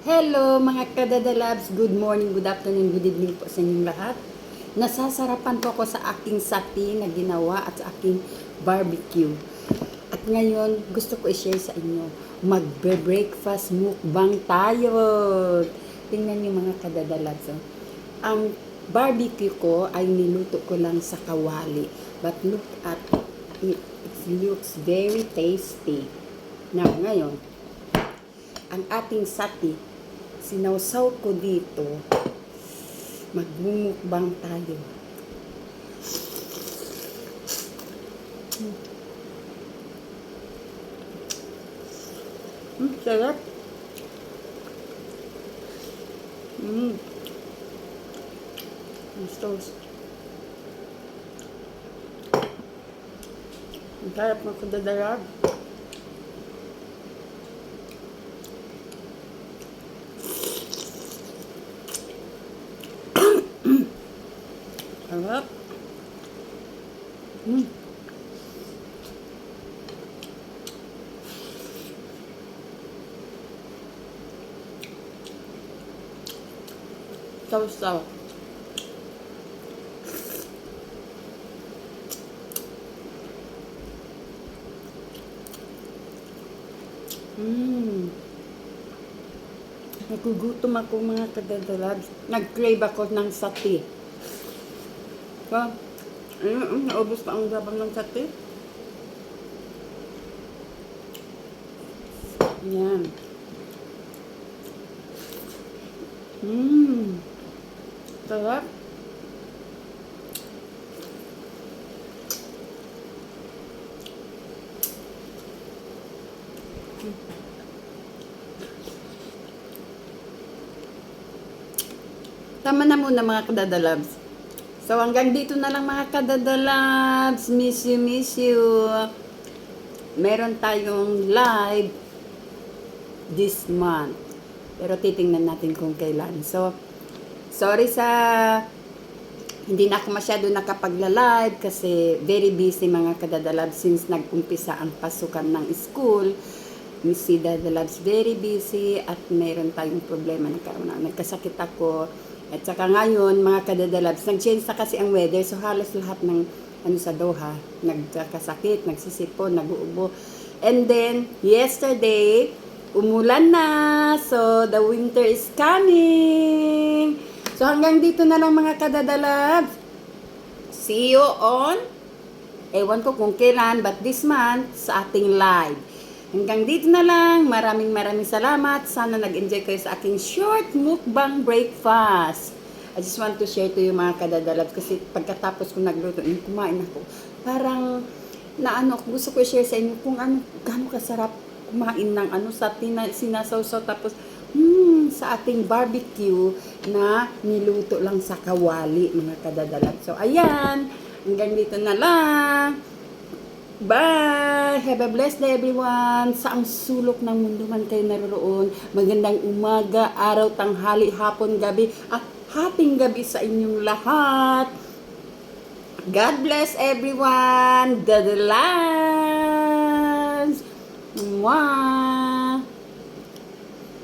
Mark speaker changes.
Speaker 1: Hello mga kadadalabs, good morning, good afternoon, good evening po sa inyong lahat. Nasasarapan po ako sa aking sati na ginawa at sa aking barbecue. At ngayon, gusto ko i-share sa inyo, magbe-breakfast mukbang tayo. Tingnan niyo mga kadadalabs. Oh. Ang barbecue ko ay niluto ko lang sa kawali. But look at it, it looks very tasty. Now, ngayon, ang ating sati, sinawsaw ko dito, magmumukbang tayo. Sarap. Ang sauce. Ang sarap ng kadadarag. Sarap. Sausaw. Nagugutom ako mga kadadalabs. Nag-crave ako ng sati. So, naubos pa ang gabang ng sati. Yan. Sarap. Tama na muna mga kadadalabs. So hanggang dito na lang mga kadadalabs. Miss you, miss you. Meron tayong live this month. Pero titingnan natin kung kailan. So, sorry sa hindi na ako masyado nakapagla-live kasi very busy mga kadadalabs since nag-umpisa ang pasukan ng school. Miss si Dadalabs very busy at meron tayong problema. Nagkasakit ako. At saka ngayon, mga kadadalabs, nag-change na kasi ang weather. So, halos lahat ng sa Doha, nagkasakit, nagsisipon, nag-uubo. And then, yesterday, umulan na. So, the winter is coming. So, hanggang dito na lang mga kadadalabs. See you on, ewan ko kung kailan, but this month, sa ating live. Hanggang dito na lang. Maraming salamat. Sana nag-enjoy kayo sa aking short mukbang breakfast. I just want to share to you mga kadadalabs kasi pagkatapos ko nagluto, kumain ako. Parang gusto ko i-share sa inyo kung gaano kasarap kumain ng sa sinasawsaw tapos sa ating barbecue na niluto lang sa kawali mga kadadalabs. So ayan, hanggang dito na lang. Bye! Have a blessed day everyone! Sa ang sulok ng mundo man kayo naroon, magandang umaga, araw, tanghali, hapon, gabi, at hating gabi sa inyong lahat. God bless everyone! Dadalans! Mwah!